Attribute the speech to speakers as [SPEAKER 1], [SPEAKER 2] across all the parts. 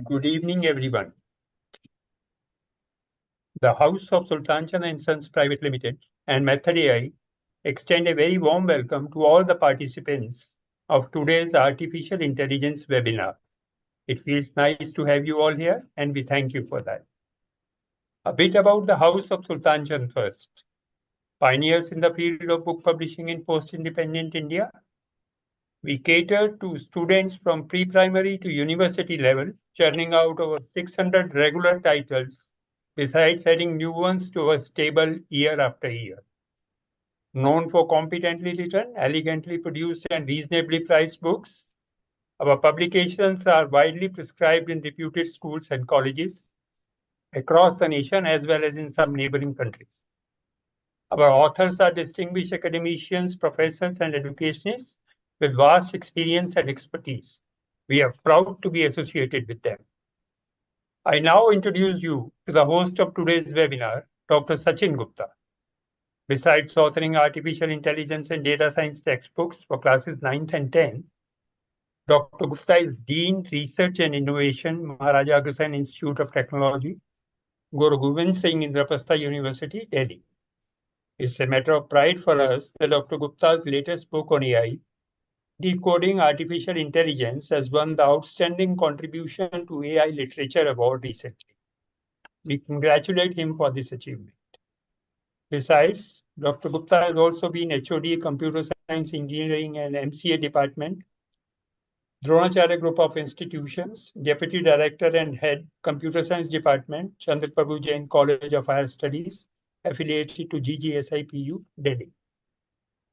[SPEAKER 1] Good evening, everyone. The House of Sultan and Sons Private Limited and Method AI extend a very warm welcome to all the participants of today's Artificial Intelligence webinar. It feels nice to have you all here, and we thank you for that. A bit about the House of Sultan first. Pioneers in the field of book publishing in post-independent India. We cater to students from pre-primary to university level, churning out over 600 regular titles, besides adding new ones to our stable year after year. Known for competently written, elegantly produced, and reasonably priced books, our publications are widely prescribed in reputed schools and colleges across the nation as well as in some neighboring countries. Our authors are distinguished academicians, professors, and educationists with vast experience and expertise. We are proud to be associated with them. I now introduce you to the host of today's webinar, Dr. Sachin Gupta. Besides authoring artificial intelligence and data science textbooks for classes 9th and 10th, Dr. Gupta is Dean, Research and Innovation, Maharaja Agrasen Institute of Technology, Guru Gobind Singh Indraprastha University, Delhi. It's a matter of pride for us that Dr. Gupta's latest book on AI, Decoding Artificial Intelligence, has won the Outstanding Contribution to AI Literature Award recently. We congratulate him for this achievement. Besides, Dr. Gupta has also been HOD Computer Science Engineering and MCA Department, Dronacharya Group of Institutions, Deputy Director and Head Computer Science Department, Chandraprabhu Jain College of Higher Studies, affiliated to GGSIPU, Delhi.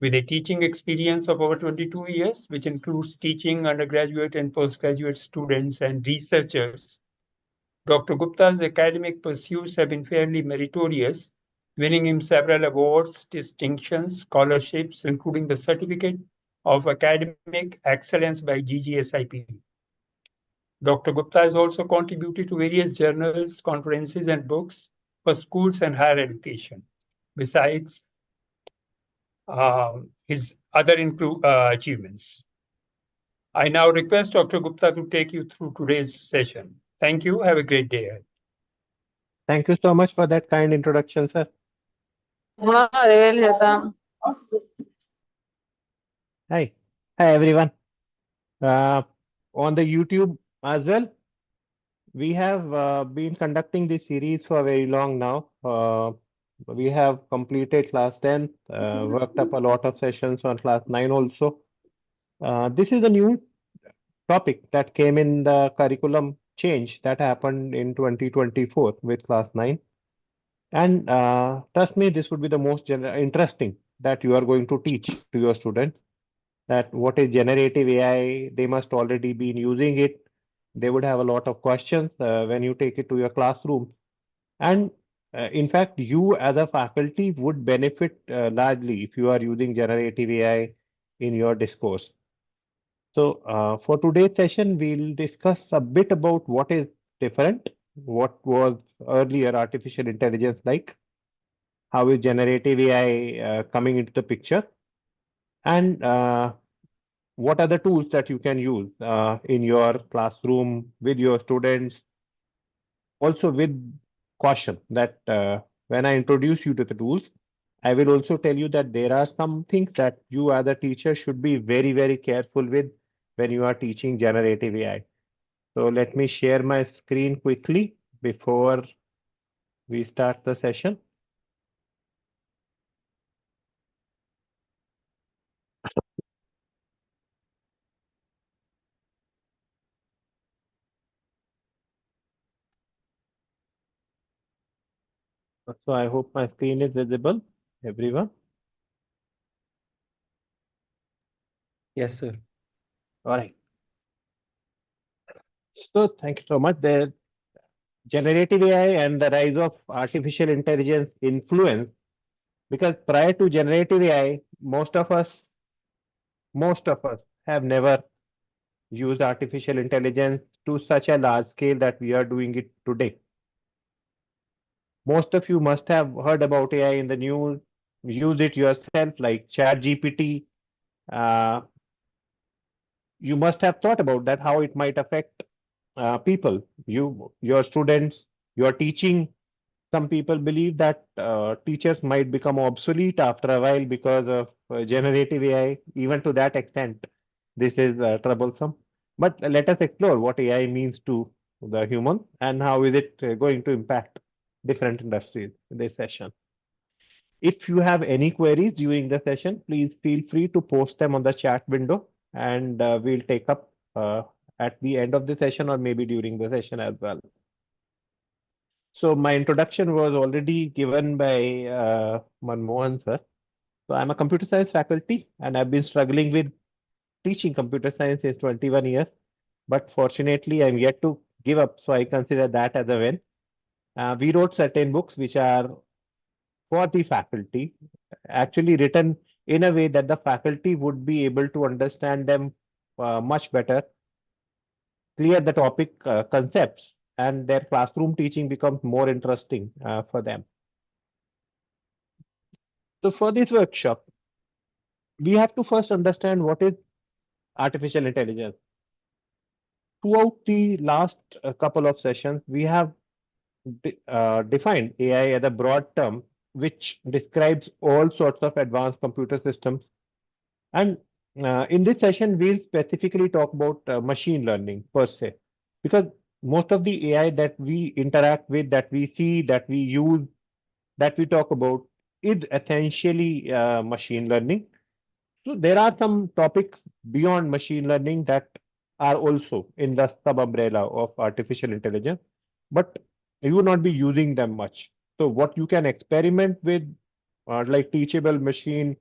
[SPEAKER 1] With a teaching experience of over 22 years, which includes teaching undergraduate and postgraduate students and researchers, Dr. Gupta's academic pursuits have been fairly meritorious, winning him several awards, distinctions, scholarships, including the Certificate of Academic Excellence by GGSIPU. Dr. Gupta has also contributed to various journals, conferences, and books for schools and higher education, besides his other achievements. I now request Dr. Gupta to take you through today's session. Thank you. Have a great day.
[SPEAKER 2] Thank you so much for that kind introduction, sir. Hi. Hi, everyone. On the YouTube as well, we have been conducting this series for very long now. We have completed class 10, worked up a lot of sessions on class 9 also. This is a new topic that came in the curriculum change that happened in 2024 with class 9. And trust me, this would be the most interesting that you are going to teach to your students. That what is generative AI, they must already be using it. They would have a lot of questions when you take it to your classroom. And in fact, you as a faculty would benefit largely if you are using generative AI in your discourse. So for today's session, we'll discuss a bit about what is different, what was earlier artificial intelligence like, how is generative AI coming into the picture, and what are the tools that you can use in your classroom with your students. Also with caution that when I introduce you to the tools, I will also tell you that there are some things that you as a teacher should be very, very careful with when you are teaching generative AI. So let me share my screen quickly before we start the session. So I hope my screen is visible, everyone.
[SPEAKER 3] Yes, sir.
[SPEAKER 2] All right. So thank you so much. The generative AI and the rise of artificial intelligence influence, because prior to generative AI, most of us have never used artificial intelligence to such a large scale that we are doing it today. Most of you must have heard about AI in the news, use it yourself like ChatGPT. You must have thought about that, how it might affect people, your students, your teaching. Some people believe that teachers might become obsolete after a while because of generative AI. Even to that extent, this is troublesome. But let us explore what AI means to the human and how is it going to impact different industries in this session. If you have any queries during the session, please feel free to post them on the chat window, and we'll take up at the end of the session or maybe during the session as well. So my introduction was already given by Manmohan sir. So I'm a computer science faculty and I've been struggling with teaching computer science since 21 years. But fortunately, I'm yet to give up. So I consider that as a win. We wrote certain books which are for the faculty, actually written in a way that the faculty would be able to understand them much better, clear the topic concepts, and their classroom teaching becomes more interesting for them. So for this workshop, we have to first understand what is artificial intelligence. Throughout the last couple of sessions, we have defined AI as a broad term which describes all sorts of advanced computer systems. And in this session, we'll specifically talk about machine learning per se, because most of the AI that we interact with, that we see, that we use, that we talk about is essentially machine learning. So there are some topics beyond machine learning that are also in the sub umbrella of artificial intelligence, but you will not be using them much. So what you can experiment with, like teachable machine,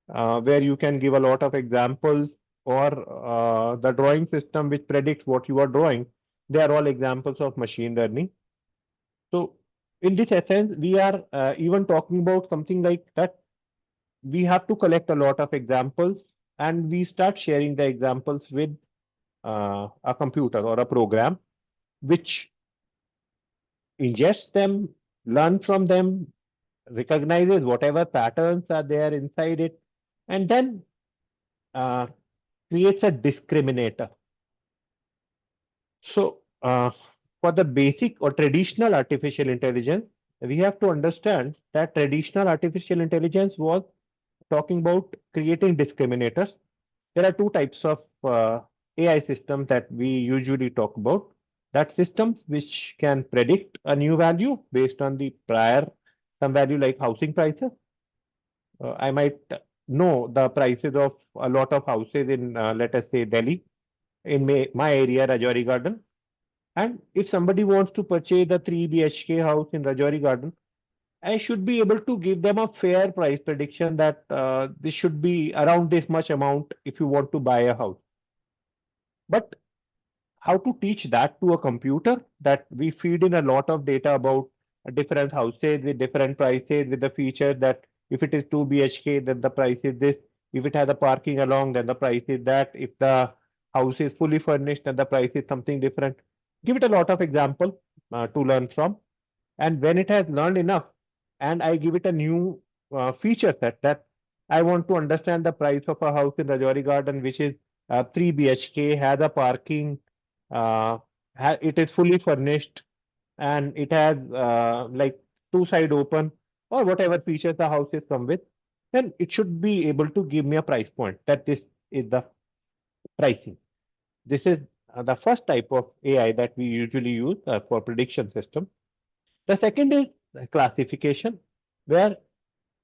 [SPEAKER 2] where you can give a lot of examples, or the drawing system which predicts what you are drawing, they are all examples of machine learning. So in this essence, we are even talking about something like that. We have to collect a lot of examples and we start sharing the examples with a computer or a program which ingests them, learn from them, recognizes whatever patterns are there inside it, and then uh, creates a discriminator. So for the basic or traditional artificial intelligence, we have to understand that traditional artificial intelligence was talking about creating discriminators. There are two types of AI systems that we usually talk about. That systems which can predict a new value based on the prior some value like housing prices. I might know the prices of a lot of houses in, let us say, Delhi, in my area, Rajouri Garden. And if somebody wants to purchase a 3 BHK house in Rajouri Garden, I should be able to give them a fair price prediction that this should be around this much amount if you want to buy a house. But how to teach that to a computer, that we feed in a lot of data about different houses with different prices, with the feature that if it is 2 BHK, then the price is this. If it has a parking along, then the price is that. If the house is fully furnished, then the price is something different. Give it a lot of example to learn from. And when it has learned enough, and I give it a new feature set that I want to understand the price of a house in Rajouri Garden, which is 3 BHK, has a parking, uh, it is fully furnished, and it has like two side open, or whatever features the house is come with, then it should be able to give me a price point that this is the pricing. This is the first type of AI that we usually use for prediction system. The second is classification, where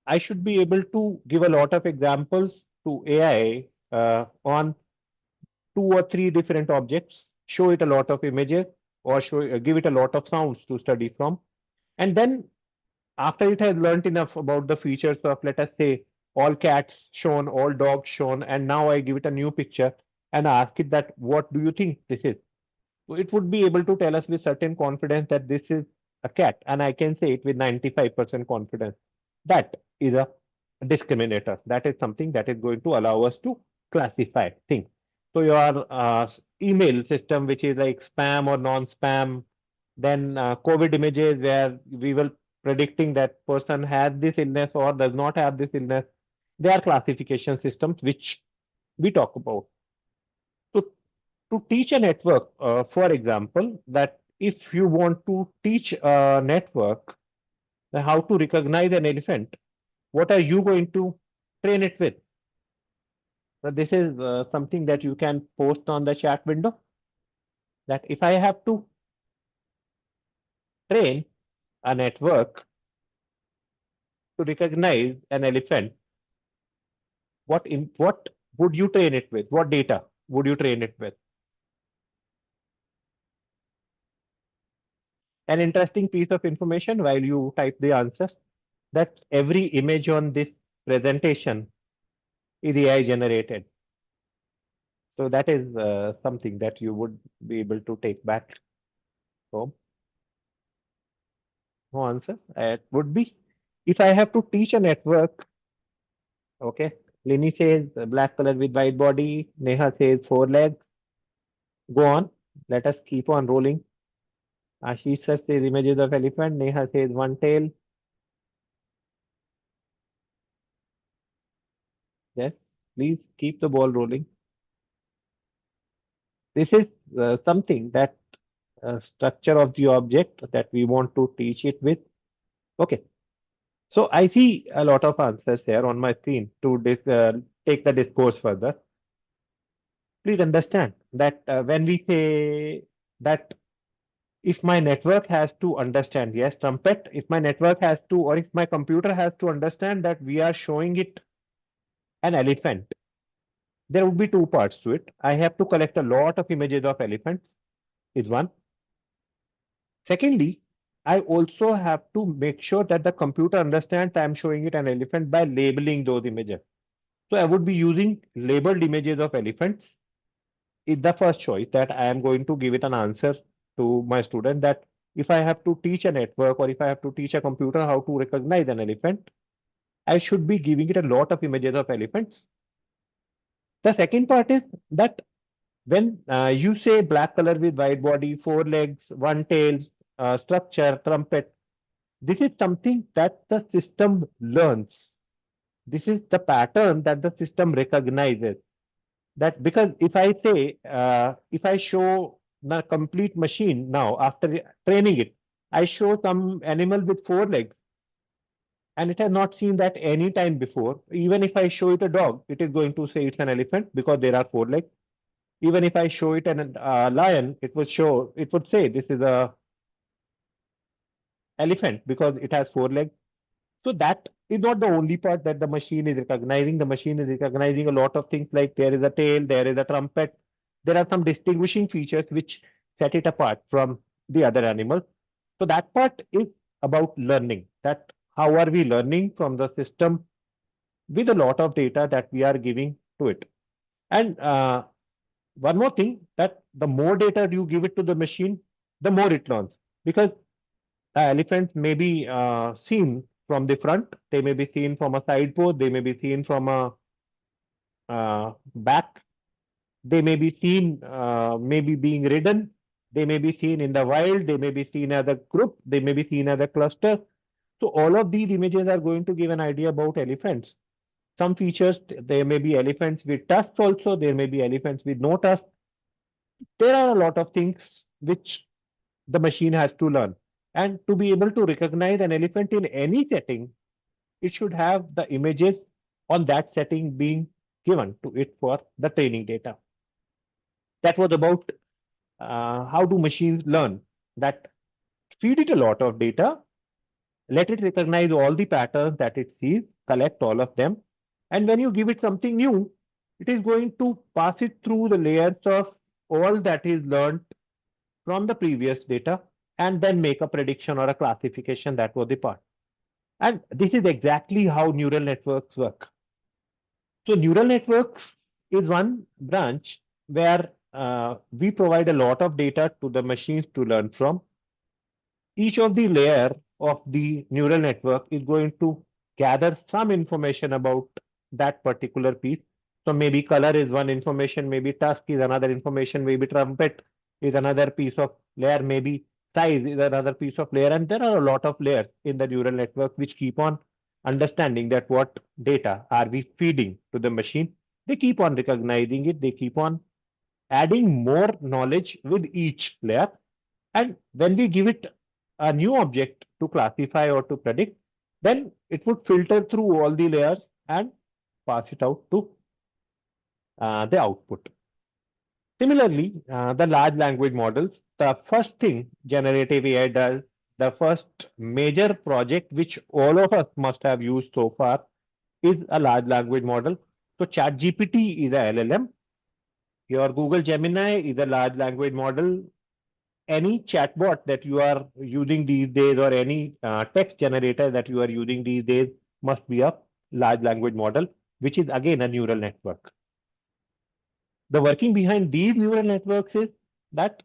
[SPEAKER 2] I should be able to give a lot of examples to AI on two or three different objects, show it a lot of images, or give it a lot of sounds to study from. And then after it has learned enough about the features of, let us say, all cats shown, all dogs shown, and now I give it a new picture and ask it that, what do you think this is? So it would be able to tell us with certain confidence that this is a cat, and I can say it with 95% confidence. That is a discriminator. That is something that is going to allow us to classify things. So your email system, which is like spam or non-spam, then COVID images where we will predicting that person has this illness or does not have this illness. They are classification systems which we talk about. So to teach a network, for example, that if you want to teach a network how to recognize an elephant, what are you going to train it with? So this is something that you can post on the chat window. That if I have to train a network to recognize an elephant, what would you train it with? What data would you train it with? An interesting piece of information while you type the answer, that every image on this presentation is AI generated. So that is something that you would be able to take back home. No answer. It would be, if I have to teach a network, okay. Lini says black color with white body. Neha says 4 legs. Go on. Let us keep on rolling. Ashish sir says images of elephant. Neha says 1 tail. Yes, please keep the ball rolling. This is something that structure of the object that we want to teach it with. Okay. So I see a lot of answers here on my screen to take the discourse further. Please understand that when we say that if my network has to understand, yes, trumpet, if my network has to, or if my computer has to understand that we are showing it an elephant, there would be 2 parts to it. I have to collect a lot of images of elephants, is one. Secondly, I also have to make sure that the computer understands I'm showing it an elephant by labeling those images. So I would be using labeled images of elephants. Is the first choice that I am going to give it an answer to my student, that if I have to teach a network or if I have to teach a computer how to recognize an elephant, I should be giving it a lot of images of elephants. The second part is that when you say black color with white body, 4 legs, 1 tail, structure, trumpet, this is something that the system learns. This is the pattern that the system recognizes. That because if I say, if I show the complete machine now after training it, I show some animal with 4 legs and it has not seen that any time before. Even if I show it a dog, it is going to say it's an elephant because there are 4 legs. Even if I show it an lion, it would say this is a elephant because it has 4 legs. So that is not the only part that the machine is recognizing. The machine is recognizing a lot of things, like there is a tail, there is a trumpet. There are some distinguishing features which set it apart from the other animals. So that part is about learning, that how are we learning from the system with a lot of data that we are giving to it. And one more thing, that the more data you give it to the machine, the more it learns. Because the elephants may be seen from the front, they may be seen from a side pose, they may be seen from a back, they may be seen maybe being ridden, they may be seen in the wild, they may be seen as a group, they may be seen as a cluster. So all of these images are going to give an idea about elephants. Some features, there may be elephants with tusks also, there may be elephants with no tusks. There are a lot of things which the machine has to learn. And to be able to recognize an elephant in any setting, it should have the images on that setting being given to it for the training data. That was about how do machines learn, that feed it a lot of data, let it recognize all the patterns that it sees, collect all of them. And when you give it something new, it is going to pass it through the layers of all that is learned from the previous data and then make a prediction or a classification. That was the part. And this is exactly how neural networks work. So neural networks is one branch where we provide a lot of data to the machines to learn from. Each of the layer of the neural network is going to gather some information about that particular piece. So maybe color is one information, maybe tusk is another information, maybe trumpet is another piece of layer, maybe size is another piece of layer. And there are a lot of layers in the neural network which keep on understanding that what data are we feeding to the machine. They keep on recognizing it, they keep on adding more knowledge with each layer. And when we give it a new object to classify or to predict, then it would filter through all the layers and pass it out to the output. Similarly, the large language models, the first thing generative AI does, the first major project which all of us must have used so far is a large language model. So ChatGPT is a LLM. Your Google Gemini is a large language model. Any chatbot that you are using these days or any text generator that you are using these days must be a large language model, which is again a neural network. The working behind these neural networks is that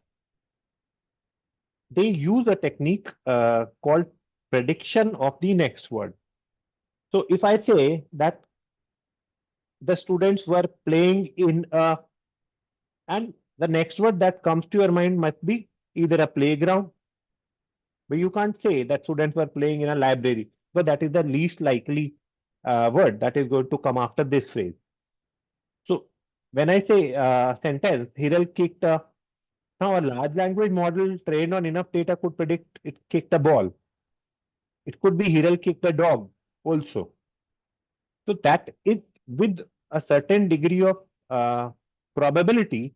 [SPEAKER 2] they use a technique called prediction of the next word. So if I say that the students were playing in a, and the next word that comes to your mind must be either a playground, but you can't say that students were playing in a library, but that is the least likely word that is going to come after this phrase. So when I say sentence, Hiral kicked a, now a large language model trained on enough data could predict it kicked a ball. It could be Hiral kicked a dog also. So that is with a certain degree of probability,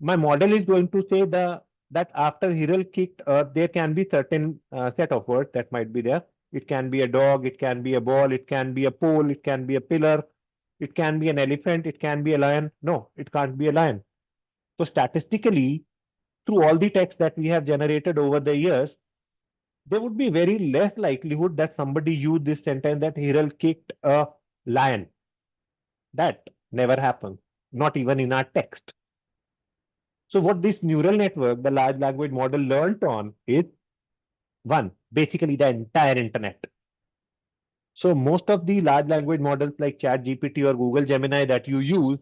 [SPEAKER 2] my model is going to say that after Hiral kicked, there can be certain set of words that might be there. It can be a dog, it can be a ball, it can be a pole, it can be a pillar, it can be an elephant, it can be a lion. No, it can't be a lion. So statistically, through all the text that we have generated over the years, there would be very less likelihood that somebody used this sentence that Hiral kicked a lion. That never happens, not even in our text. So what this neural network, the large language model learned on is one, basically the entire internet. So most of the large language models like ChatGPT or Google Gemini that you use,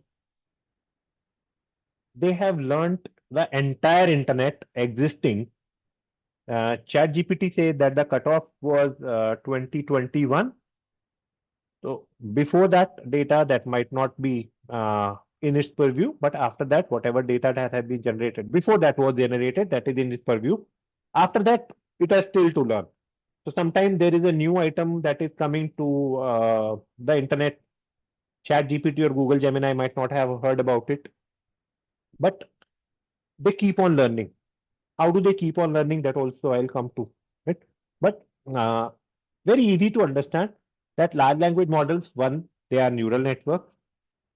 [SPEAKER 2] they have learned the entire internet existing. ChatGPT says that the cutoff was 2021. So before that data, that might not be in its purview, but after that, whatever data that has been generated, before that was generated, that is in its purview. After that, it has still to learn. So sometimes there is a new item that is coming to the internet. ChatGPT or Google Gemini might not have heard about it, but they keep on learning. How do they keep on learning? That also I'll come to it. But very easy to understand that large language models, one, they are neural networks.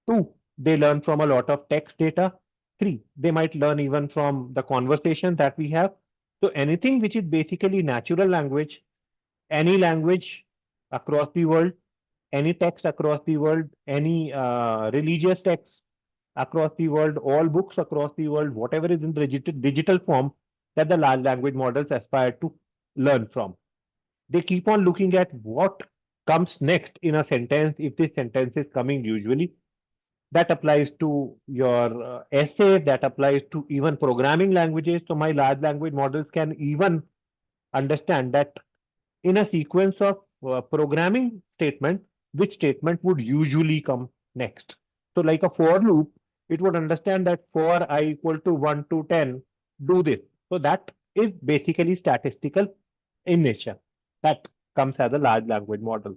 [SPEAKER 2] Two, they learn from a lot of text data. Three, they might learn even from the conversation that we have. So anything which is basically natural language, any language across the world, any text across the world, any religious text across the world, all books across the world, whatever is in the digital form that the large language models aspire to learn from. They keep on looking at what comes next in a sentence, if this sentence is coming usually. That applies to your essay, that applies to even programming languages. So my large language models can even understand that in a sequence of programming statement, which statement would usually come next. So like a for loop, it would understand that for I equal to 1 to 10, do this. So that is basically statistical in nature. That comes as a large language model.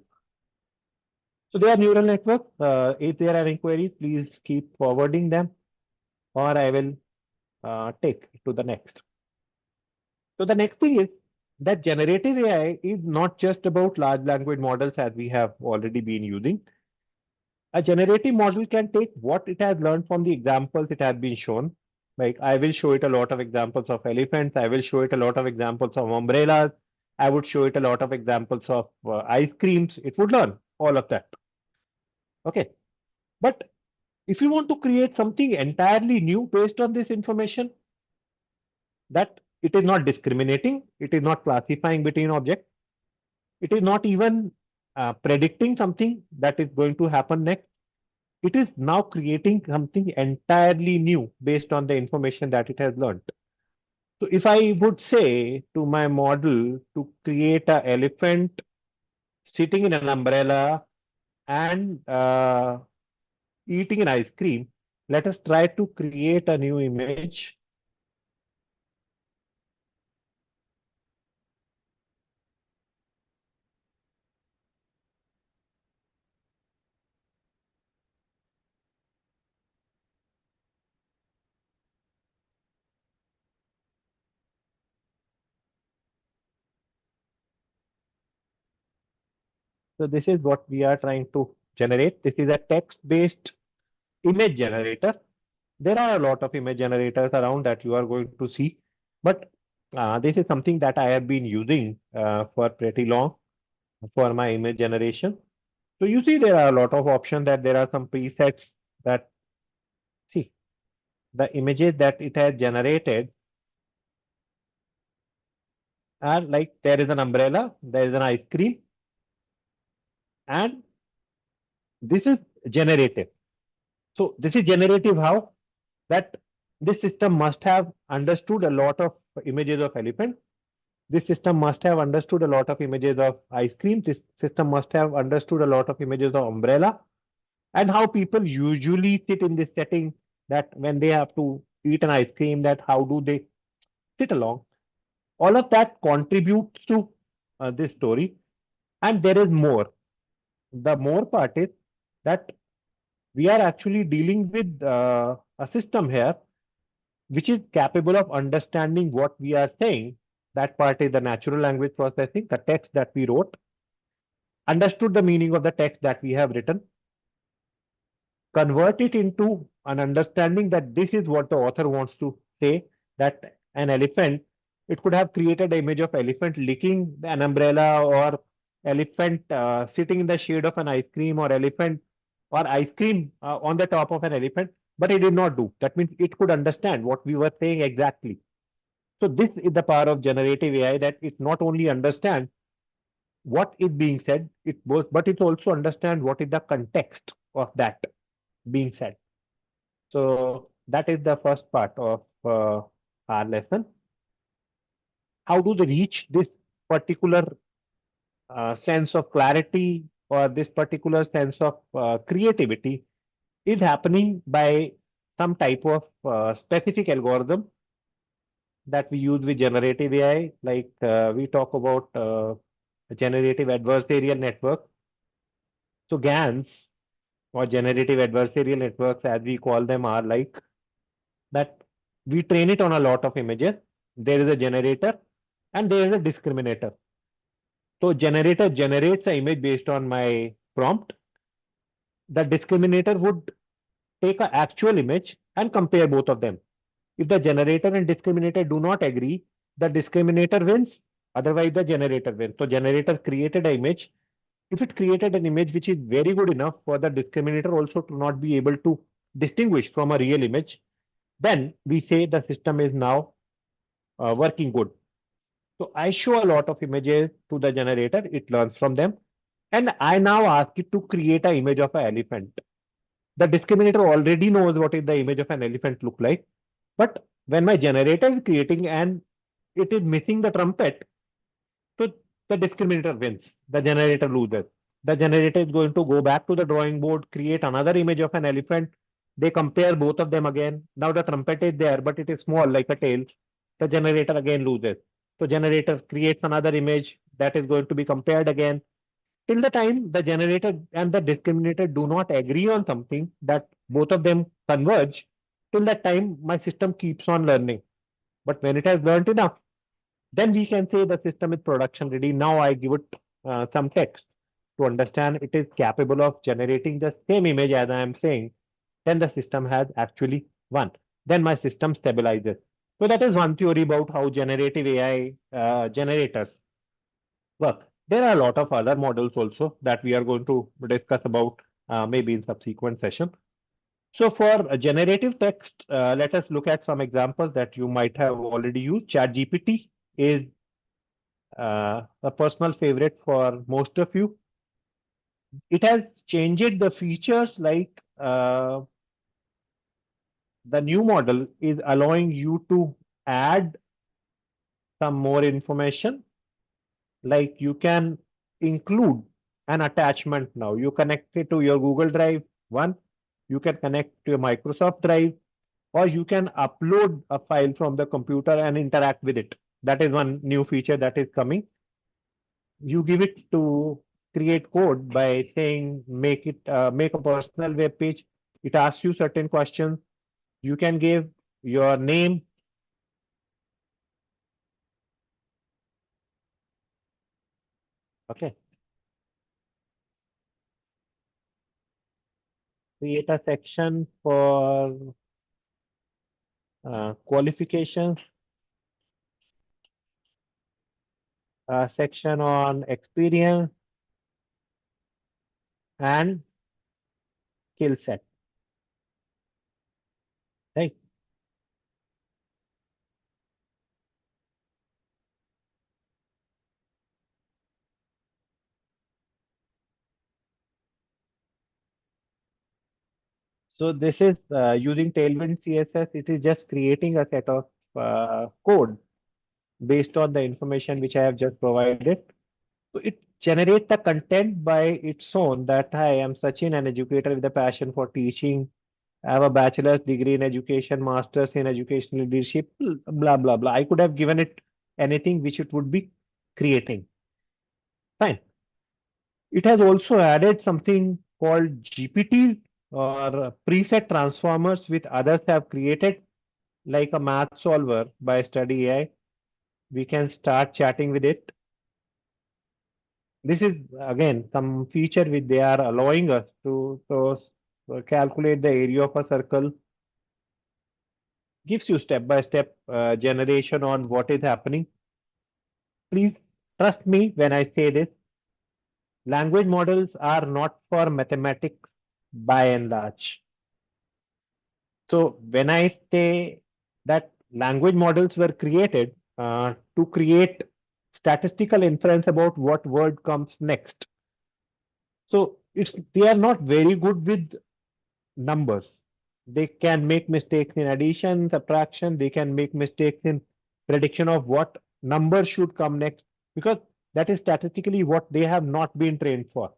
[SPEAKER 2] So they are neural networks. If there are any queries, please keep forwarding them, or I will take to the next. So the next thing is that generative AI is not just about large language models as we have already been using. A generative model can take what it has learned from the examples it has been shown. Like I will show it a lot of examples of elephants. I will show it a lot of examples of umbrellas. I would show it a lot of examples of ice creams. It would learn all of that. Okay. But if you want to create something entirely new based on this information, that it is not discriminating, it is not classifying between objects, it is not even predicting something that is going to happen next. It is now creating something entirely new based on the information that it has learned. So if I would say to my model to create an elephant sitting in an umbrella and eating an ice cream, Let us try to create a new image. So this is what we are trying to generate. This is a text-based image generator. There are a lot of image generators around that you are going to see, but this is something that I have been using for pretty long for my image generation. So you see there are a lot of options, that there are some presets that, see, the images that it has generated are like, there is an umbrella, there is an ice cream, and this is generative. So this is generative how? That this system must have understood a lot of images of elephant. This system must have understood a lot of images of ice cream. This system must have understood a lot of images of umbrella, and how people usually sit in this setting, that when they have to eat an ice cream, that how do they sit along. All of that contributes to this story. And there is more. The more part is that we are actually dealing with a system here which is capable of understanding what we are saying. That part is the natural language processing, the text that we wrote, understood the meaning of the text that we have written, convert it into an understanding that this is what the author wants to say, that an elephant, it could have created an image of elephant licking an umbrella, or elephant sitting in the shade of an ice cream, or elephant or ice cream on the top of an elephant, but it did not do. That means it could understand what we were saying exactly. So this is the power of generative AI, that it not only understands what is being said, but it also understands what is the context of that being said. So that is the first part of our lesson. How do they reach this particular sense of clarity, or this particular sense of creativity, is happening by some type of specific algorithm that we use with generative AI. Like we talk about generative adversarial network. So GANs, or generative adversarial networks as we call them, are like that we train it on a lot of images. There is a generator and there is a discriminator. So generator generates an image based on my prompt. The discriminator would take an actual image and compare both of them. If the generator and discriminator do not agree, the discriminator wins, otherwise the generator wins. So generator created an image. If it created an image which is very good enough for the discriminator also to not be able to distinguish from a real image, then we say the system is now working good. So I show a lot of images to the generator, it learns from them, and I now ask it to create an image of an elephant. The discriminator already knows what is the image of an elephant look like, but when my generator is creating and it is missing the trumpet, so the discriminator wins, the generator loses. The generator is going to go back to the drawing board, create another image of an elephant. They compare both of them again. Now the trumpet is there, but it is small like a tail. The generator again loses. So generator creates another image that is going to be compared again. Till the time the generator and the discriminator do not agree on something, that both of them converge, till that time my system keeps on learning. But when it has learned enough, then we can say the system is production ready. Now I give it some text to understand it is capable of generating the same image as I am saying. Then the system has actually won. Then my system stabilizes. So that is one theory about how generative AI generators work. There are a lot of other models also that we are going to discuss about maybe in subsequent session. So for generative text, let us look at some examples that you might have already used. ChatGPT is a personal favorite for most of you. It has changed the features, like the new model is allowing you to add some more information, like you can include an attachment now. You connect it to your Google Drive, one. you can connect to a Microsoft Drive, or you can upload a file from the computer and interact with it. That is one new feature that is coming. You give it to create code by saying make a personal web page. It asks you certain questions. You can give your name. Okay. Create a section for qualifications, a section on experience and skill set. Right. So this is using Tailwind CSS. It is just creating a set of code based on the information which I have just provided. So it generates the content by its own that I am Sachin, an educator with a passion for teaching. I have a bachelor's degree in education, master's in educational leadership, blah, blah, blah. I could have given it anything which it would be creating. Fine. It has also added something called GPT or preset transformers which others have created, like a math solver by Study AI. We can start chatting with it. This is again some feature which they are allowing us to calculate the area of a circle. Gives you step-by-step generation on what is happening. Please trust me when I say this. Language models are not for mathematics by and large. So when I say that language models were created to create statistical inference about what word comes next. So they are not very good with numbers. They can make mistakes in addition, subtraction. They can make mistakes in prediction of what number should come next, because that is statistically what they have not been trained for.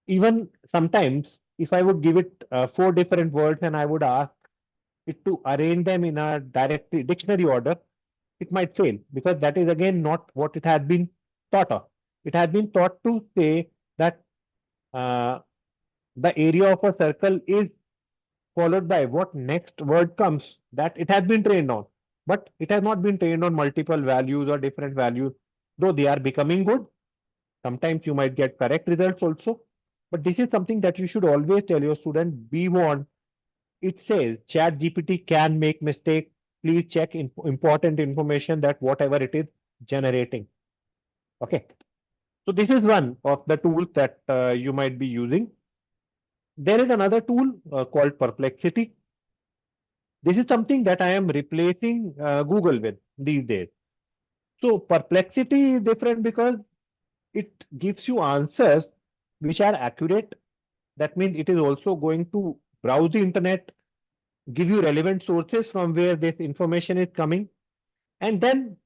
[SPEAKER 2] Even sometimes, if I would give it 4 different words and I would ask it to arrange them in a direct dictionary order, it might fail, because that is again not what it has been taught of. It has been taught to say that uh, the area of a circle is followed by what next word comes, that it has been trained on. But it has not been trained on multiple values or different values, though they are becoming good. Sometimes you might get correct results also. But this is something that you should always tell your student, be warned. It says chat GPT can make mistake. Please check important information that whatever it is generating. Okay. So this is one of the tools that you might be using. There is another tool called Perplexity. This is something that I am replacing Google with these days. So Perplexity is different because it gives you answers which are accurate. That means it is also going to browse the internet, give you relevant sources from where this information is coming, and then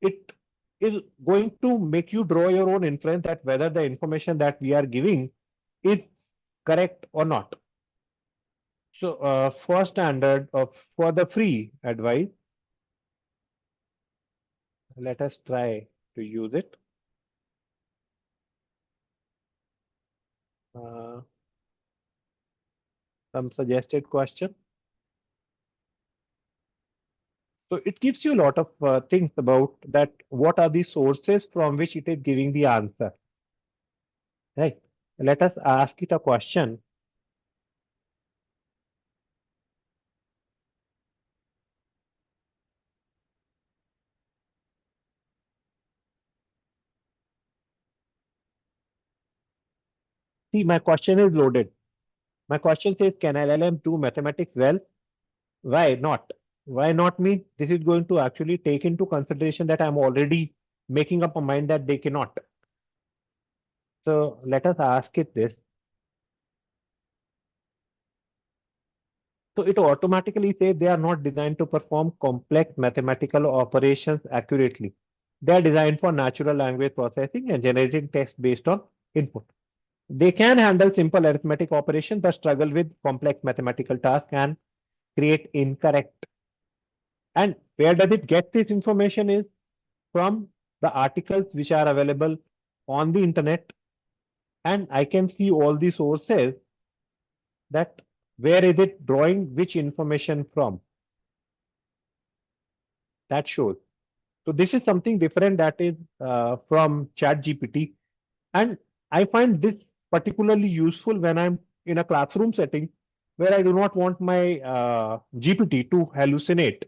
[SPEAKER 2] it is going to make you draw your own inference that whether the information that we are giving is correct or not. So for standard of for the free advice, let us try to use it. Some suggested question. So it gives you a lot of things about that. What are the sources from which it is giving the answer? Right. Let us ask it a question. See, my question is loaded. My question says, can LLM do mathematics well? Why not? Why not mean this is going to actually take into consideration that I'm already making up a mind that they cannot. So let us ask it this. So it automatically says they are not designed to perform complex mathematical operations accurately. They are designed for natural language processing and generating text based on input. They can handle simple arithmetic operations but struggle with complex mathematical tasks and create incorrect. And where does it get this information is from the articles which are available on the internet, and I can see all the sources that where is it drawing which information from. That shows. So this is something different that is from ChatGPT, and I find this particularly useful when I'm in a classroom setting where I do not want my GPT to hallucinate.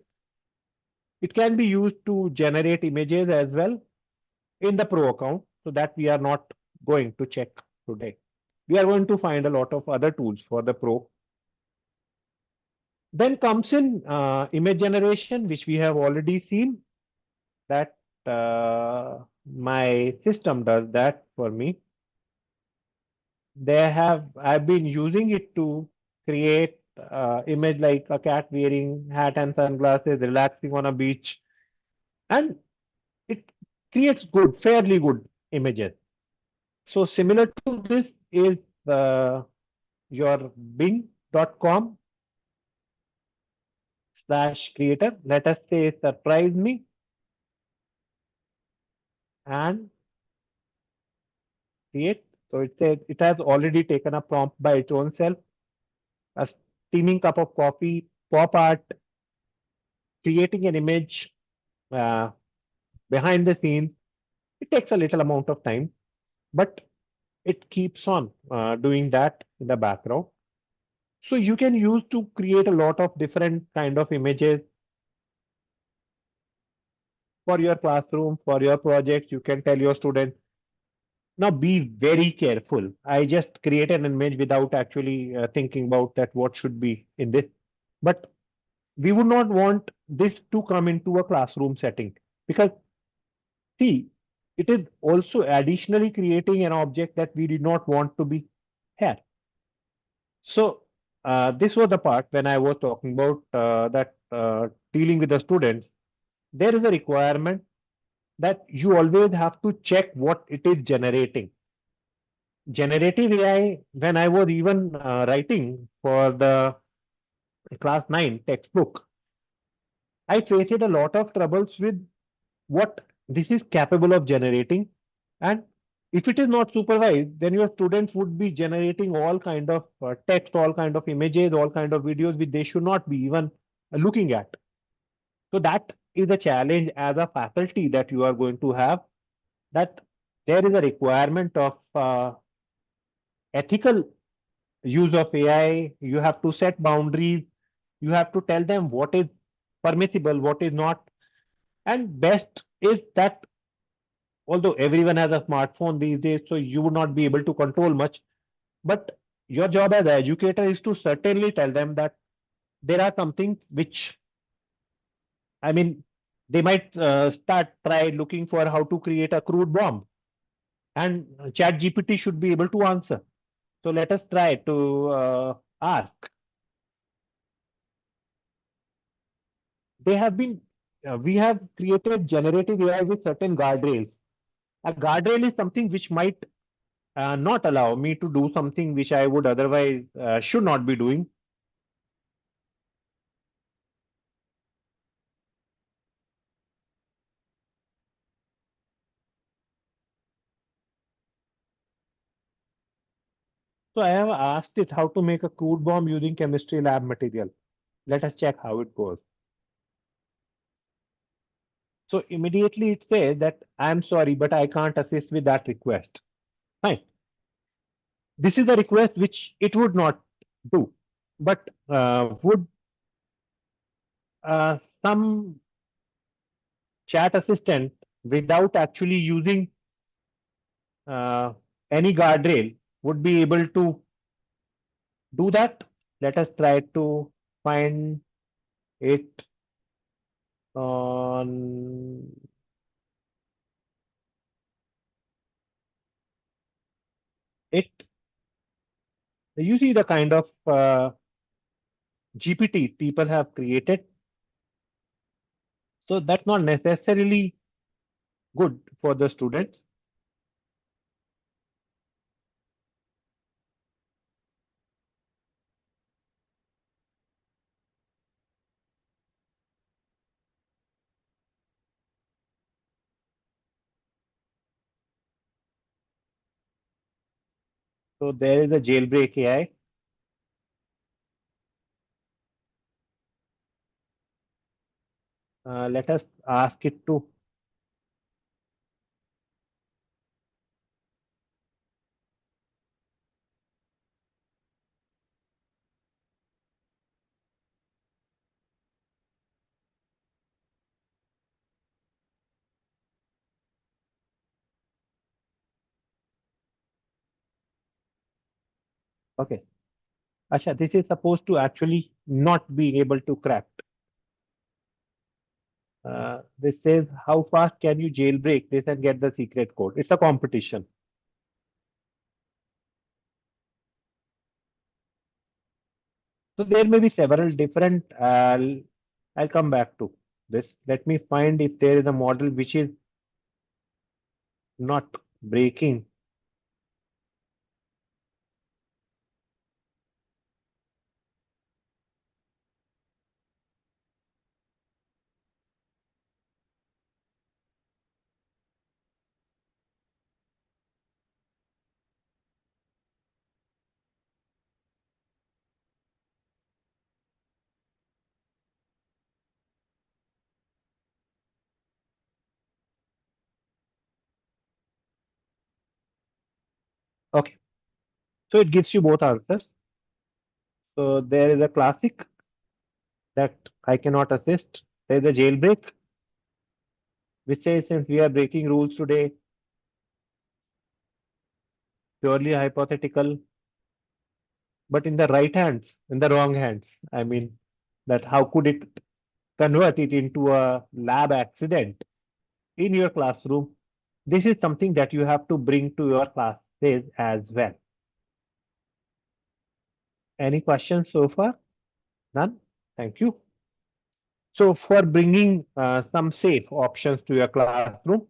[SPEAKER 2] It can be used to generate images as well in the Pro account, so that we are not going to check today. We are going to find a lot of other tools for the Pro. Then comes in image generation, which we have already seen that my system does that for me. I've been using it to create image like a cat wearing hat and sunglasses, relaxing on a beach, and it creates fairly good images. So similar to this is your bing.com/creator. Let us say surprise me, and create. So it says it has already taken a prompt by its own self. A steaming cup of coffee, pop art, creating an image uh, behind the scenes. It takes a little amount of time, but it keeps on doing that in the background. So you can use to create a lot of different kind of images for your classroom, for your projects. You can tell your students, now be very careful. I just created an image without actually thinking about that what should be in this. But we would not want this to come into a classroom setting, because see, it is also additionally creating an object that we did not want to be here. So this was the part when I was talking about that dealing with the students. There is a requirement that you always have to check what it is generating. Generative AI, when I was even writing for the class 9 textbook, I faced a lot of troubles with what this is capable of generating. And if it is not supervised, then your students would be generating all kind of text, all kind of images, all kind of videos which they should not be even looking at. So that is a challenge as a faculty that you are going to have, that there is a requirement of ethical use of AI. You have to set boundaries. You have to tell them what is permissible, what is not. And best is that although everyone has a smartphone these days, so you would not be able to control much. But your job as an educator is to certainly tell them that there are some things which, I mean, they might try looking for how to create a crude bomb, and ChatGPT should be able to answer. So let us try to ask. They have been, we have created generative AI with certain guardrails. A guardrail is something which might not allow me to do something which I would otherwise should not be doing. So I have asked it how to make a crude bomb using chemistry lab material. Let us check how it goes. So immediately it says that I'm sorry, but I can't assist with that request. Fine. This is a request which it would not do, but would some chat assistant without actually using uh, any guardrail would be able to do that? Let us try to find it on it. You see the kind of GPT people have created. So that's not necessarily good for the students. So there is a jailbreak AI. Let us ask it to okay. Asha, this is supposed to actually not be able to crack. This says how fast can you jailbreak this and get the secret code. It's a competition. So there may be several different. I'll come back to this. Let me find if there is a model which is not breaking. Okay. So it gives you both answers. So there is a classic that I cannot assist. There is a jailbreak, which says since we are breaking rules today, purely hypothetical, but in the right hands, in the wrong hands. I mean, that how could it convert it into a lab accident in your classroom? This is something that you have to bring to your classes as well. Any questions so far? None? Thank you. So for bringing some safe options to your classroom,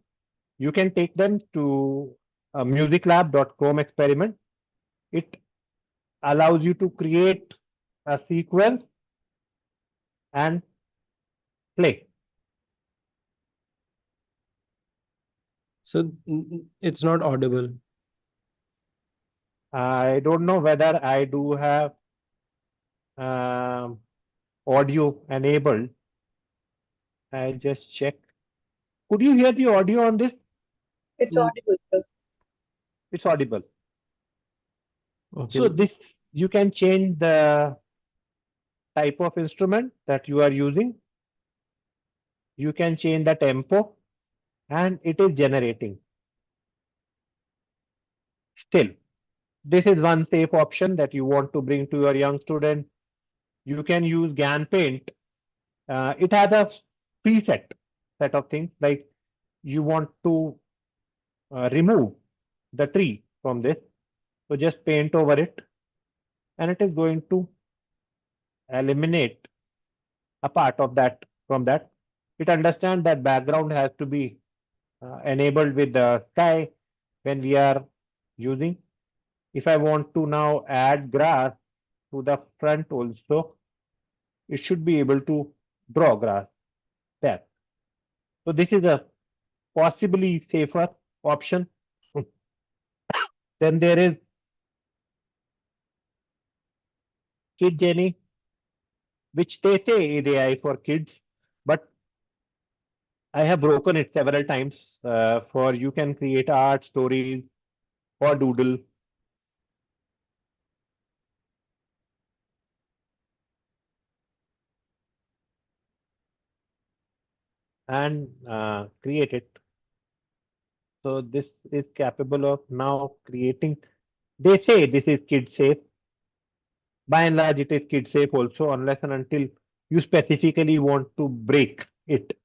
[SPEAKER 2] you can take them to a musiclab.com experiment. It allows you to create a sequence and play.
[SPEAKER 3] So it's not audible.
[SPEAKER 2] I don't know whether I do have um, audio enabled. I just check. Could you hear the audio on this?
[SPEAKER 4] It's
[SPEAKER 3] Mm,
[SPEAKER 4] audible, sir.
[SPEAKER 2] It's audible.
[SPEAKER 3] Okay.
[SPEAKER 2] So this, you can change the type of instrument that you are using. You can change the tempo and it is generating. Still, this is one safe option that you want to bring to your young student. You can use GAN Paint. It has a preset set of things like you want to remove the tree from this. So just paint over it and it is going to eliminate a part of that from that. It understands that background has to be enabled with the sky when we are using. If I want to now add grass to the front also, it should be able to draw grass there. So this is a possibly safer option. Then there is Kid Jenny, which they say is AI for kids, but I have broken it several times for you can create art, stories, or doodle. And create it. So this is capable of now creating. They say this is kid safe. By and large, it is kid safe also, unless and until you specifically want to break it.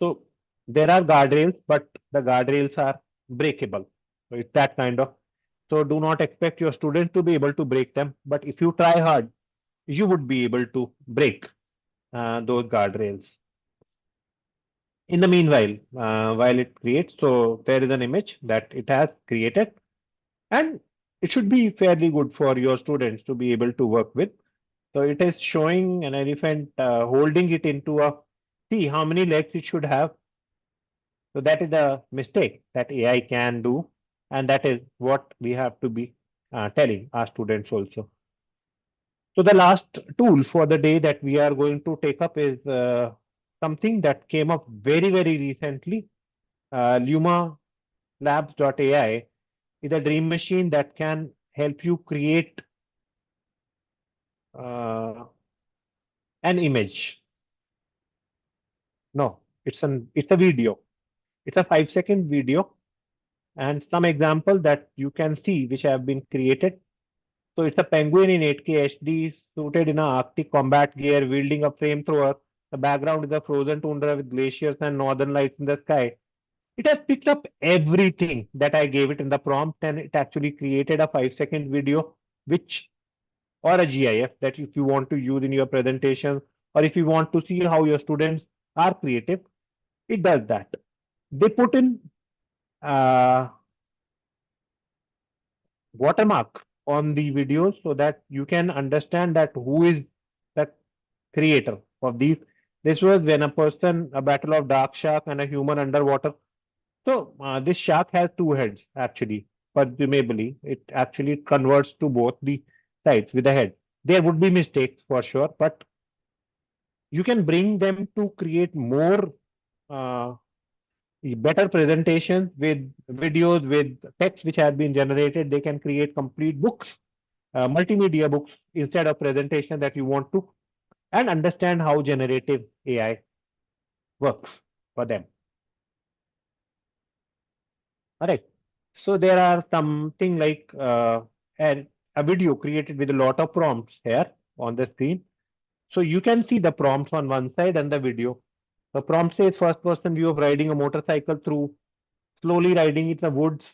[SPEAKER 2] So there are guardrails, but the guardrails are breakable. So it's that kind of. So do not expect your students to be able to break them. But if you try hard, you would be able to break those guardrails. In the meanwhile, while it creates, so there is an image that it has created, and it should be fairly good for your students to be able to work with. So it is showing an elephant holding it into a, see how many legs it should have. So that is the mistake that AI can do, and that is what we have to be telling our students also. So the last tool for the day that we are going to take up is something that came up very, very recently. Luma Labs.ai is a dream machine that can help you create uh, an image. No, it's a video. It's a 5-second video and some example that you can see which have been created. So it's a penguin in 8K HD suited in a Arctic combat gear wielding a flamethrower. The background is a frozen tundra with glaciers and northern lights in the sky. It has picked up everything that I gave it in the prompt and it actually created a 5-second video which or a GIF that if you want to use in your presentation or if you want to see how your students are creative, it does that. They put in uh, watermark on the videos so that you can understand that who is the creator of these. This was when a battle of dark shark and a human underwater. So this shark has two heads actually, presumably it actually converts to both the sides with a head. There would be mistakes for sure, but you can bring them to create more uh, better presentations with videos, with text which has been generated. They can create complete books, multimedia books instead of presentation that you want to, and understand how generative AI works for them. All right. So there are something like a video created with a lot of prompts here on the screen. So you can see the prompts on one side and the video. The prompt says first person view of riding a motorcycle through slowly riding in the woods,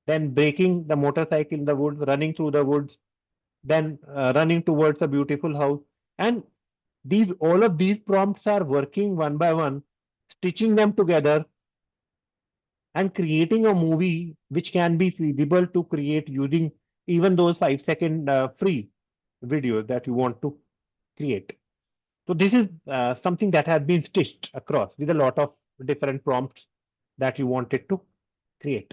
[SPEAKER 2] then breaking the motorcycle in the woods, running through the woods, then running towards a beautiful house. And all of these prompts are working one by one, stitching them together and creating a movie which can be feasible to create using even those 5-second free videos that you want to create. So this is something that has been stitched across with a lot of different prompts that you wanted to create.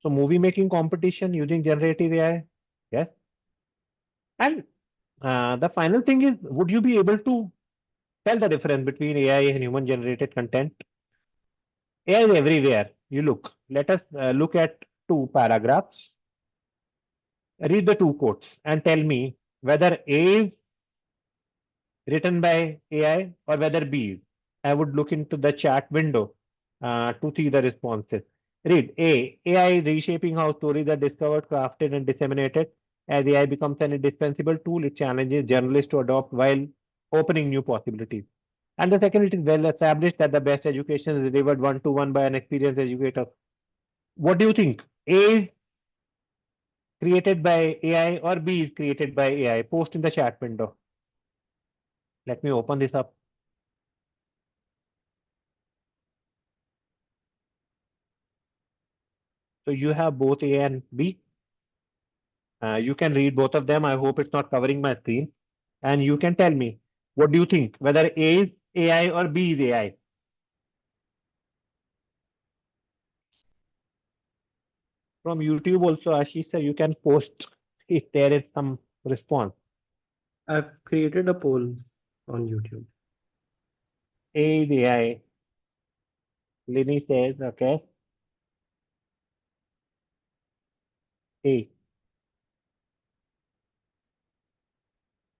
[SPEAKER 2] So movie making competition using generative AI. Yes. And the final thing is, would you be able to tell the difference between AI and human generated content? AI is everywhere. You look. Let us look at two paragraphs. Read the two quotes and tell me whether A is written by AI or whether B is. I would look into the chat window to see the responses. Read A. AI is reshaping how stories are discovered, crafted, and disseminated. As AI becomes an indispensable tool, it challenges journalists to adopt while opening new possibilities. And the second, it is well established that the best education is delivered one-to-one by an experienced educator. What do you think? A is created by AI or B is created by AI? Post in the chat window. Let me open this up. So you have both A and B. You can read both of them. I hope it's not covering my screen. And you can tell me, what do you think? Whether A is AI or B is AI? From YouTube also, Ashish sir, you can post if there is some response.
[SPEAKER 3] I've created a poll on YouTube.
[SPEAKER 2] A is AI. Lini says, okay. A.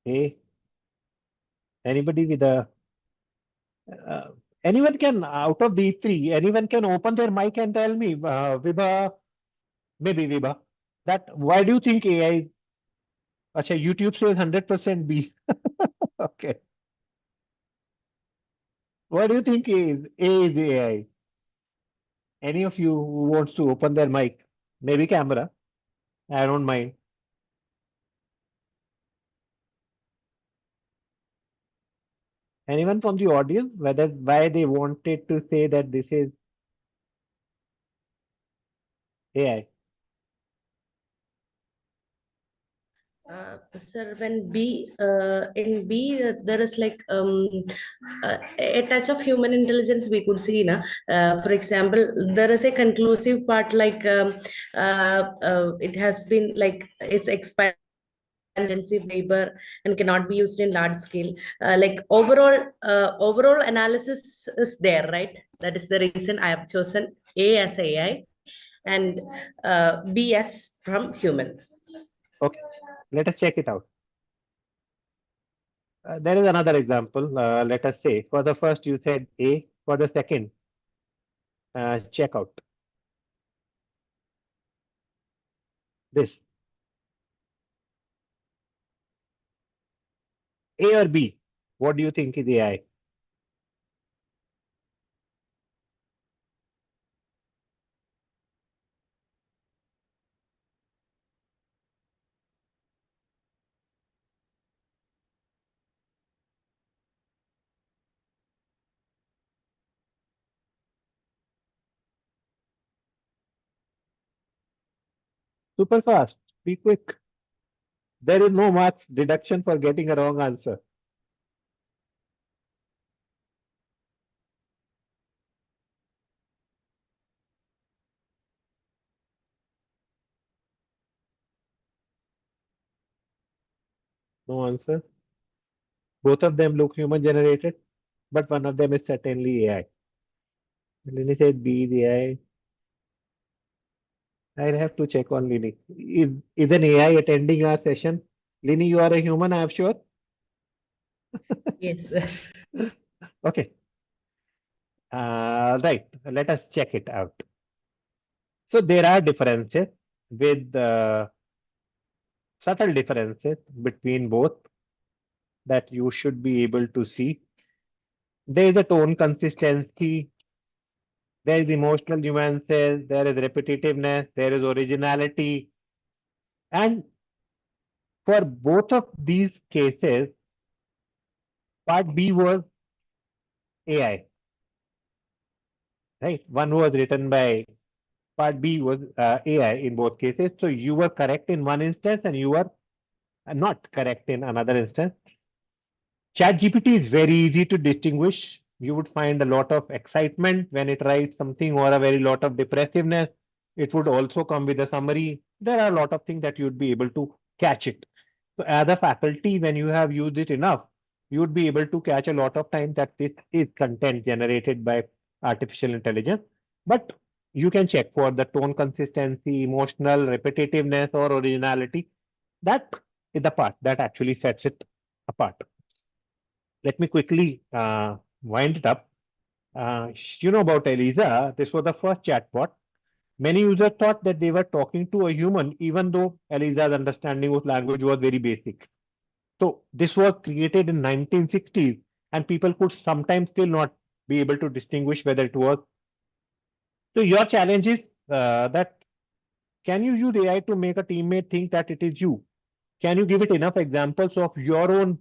[SPEAKER 2] A. Anybody with a uh, anyone can out of these three, anyone can open their mic and tell me, Vibha, maybe Vibha, that why do you think AI? Acha, YouTube says 100% B. Okay. What do you think is A is AI? Any of you who wants to open their mic, maybe camera, I don't mind. Anyone from the audience, whether why they wanted to say that this is AI?
[SPEAKER 4] Sir, when in B, there is like a touch of human intelligence we could see. For example, there is a conclusive part like it has been like it's expired intensive labor and cannot be used in large scale. Like overall analysis is there, right? That is the reason I have chosen A as AI and B as from human.
[SPEAKER 2] Okay, let us check it out. There is another example. Let us say for the first you said A, for the second, check out this. A or B? What do you think is AI? Super fast. Be quick. There is no marks deduction for getting a wrong answer. No answer. Both of them look human generated, but one of them is certainly AI. Lini said B is AI. I'll have to check on Lini. Is an AI attending our session? Lini, you are a human, I am sure.
[SPEAKER 4] Yes, sir.
[SPEAKER 2] Okay. Right. Let us check it out. So there are differences with subtle differences between both that you should be able to see. There is a tone consistency, there is emotional nuances, there is repetitiveness, there is originality. And for both of these cases, part B was AI, right? One was written by part B was AI in both cases. So you were correct in one instance and you were not correct in another instance. ChatGPT is very easy to distinguish. You would find a lot of excitement when it writes something or a very lot of depressiveness. It would also come with a summary. There are a lot of things that you'd be able to catch it. So as a faculty, when you have used it enough, you would be able to catch a lot of time that this is content generated by artificial intelligence. But you can check for the tone consistency, emotional repetitiveness, or originality. That is the part that actually sets it apart. Let me quickly wind it up. You know about Eliza. This was the first chatbot. Many users thought that they were talking to a human, even though Eliza's understanding of language was very basic. So this was created in 1960s, and people could sometimes still not be able to distinguish whether it was. So your challenge is that can you use AI to make a teammate think that it is you? Can you give it enough examples of your own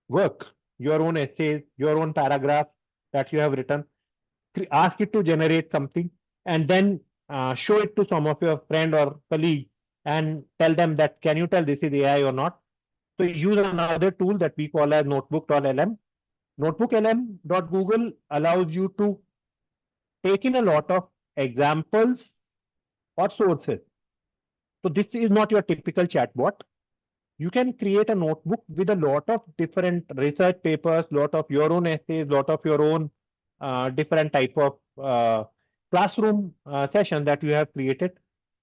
[SPEAKER 2] work, your own essays, your own paragraph that you have written? Ask it to generate something and then show it to some of your friend or colleague and tell them that can you tell this is AI or not. So use another tool that we call as notebook.lm. Notebook.lm.google allows you to take in a lot of examples or sources. So this is not your typical chatbot. You can create a notebook with a lot of different research papers, lot of your own essays, lot of your own different type of classroom session that you have created,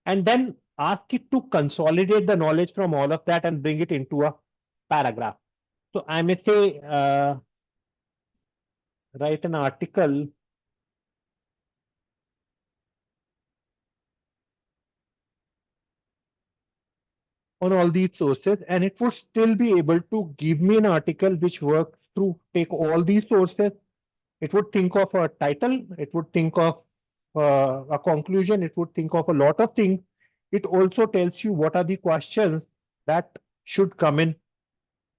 [SPEAKER 2] and then ask it to consolidate the knowledge from all of that and bring it into a paragraph. So I may say, write an article on all these sources, and it would still be able to give me an article which works through, take all these sources. It would think of a title, it would think of a conclusion, it would think of a lot of things. It also tells you what are the questions that should come in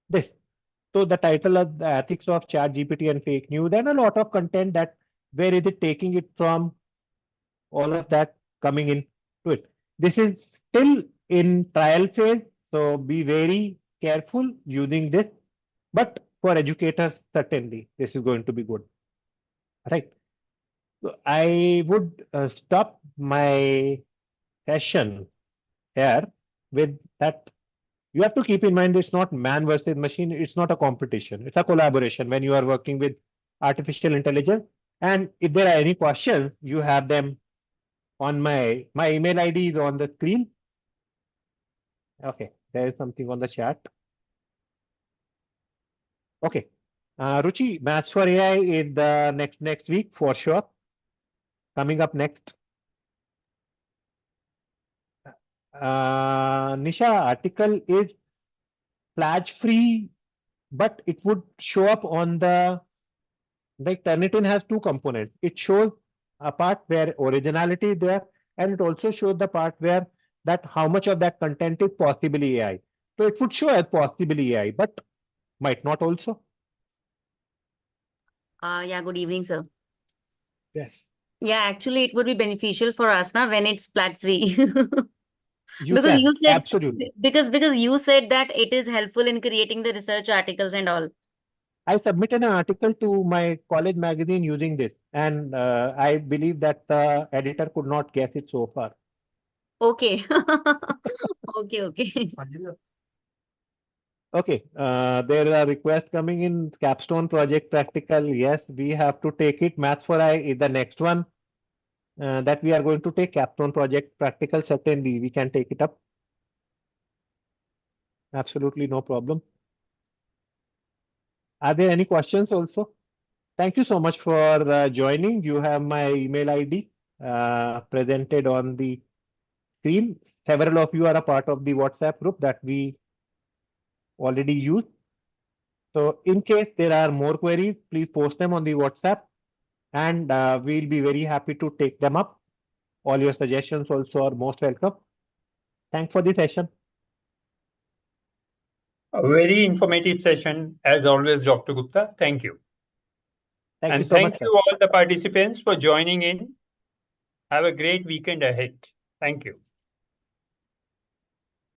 [SPEAKER 2] this. So the title of the ethics of ChatGPT and fake news, and a lot of content that where is it taking it from, all of that coming in to it. This is still in trial phase. So be very careful using this. But for educators, certainly this is going to be good. Right. So I would stop my session here with that. You have to keep in mind it's not man versus machine. It's not a competition. It's a collaboration when you are working with artificial intelligence. And if there are any questions, you have them on my email ID is on the screen. Okay, there is something on the chat. Okay. Ruchi, Maths for AI is the next week for sure. Coming up next. Nisha, article is pledge free, but it would show up on the, like Turnitin has two components. It shows a part where originality is there, and it also shows the part where that how much of that content is possibly AI. So it would show as possibly AI, but might not also.
[SPEAKER 5] Yeah, good evening, sir.
[SPEAKER 2] Yes.
[SPEAKER 5] Yeah, actually, it would be beneficial for us now when it's plat free.
[SPEAKER 2] You
[SPEAKER 5] Because
[SPEAKER 2] can,
[SPEAKER 5] you said
[SPEAKER 2] absolutely.
[SPEAKER 5] because you said that it is helpful in creating the research articles and all.
[SPEAKER 2] I submitted an article to my college magazine using this, and I believe that the editor could not guess it so far.
[SPEAKER 5] Okay. Okay.
[SPEAKER 2] Okay, there are requests coming in. Capstone project practical. Yes, we have to take it. Maths for I is the next one that we are going to take. Capstone project practical. Certainly, we can take it up. Absolutely no problem. Are there any questions also? Thank you so much for joining. You have my email ID presented on the screen. Several of you are a part of the WhatsApp group that we already use. So in case there are more queries, please post them on the WhatsApp, and we'll be very happy to take them up. All your suggestions also are most welcome. Thanks for the session.
[SPEAKER 1] A very informative session, as always, Dr. Gupta. Thank you.
[SPEAKER 2] Thank you
[SPEAKER 1] And
[SPEAKER 2] so much,
[SPEAKER 1] thank
[SPEAKER 2] sir.
[SPEAKER 1] you all the participants for joining in. Have a great weekend ahead. Thank you.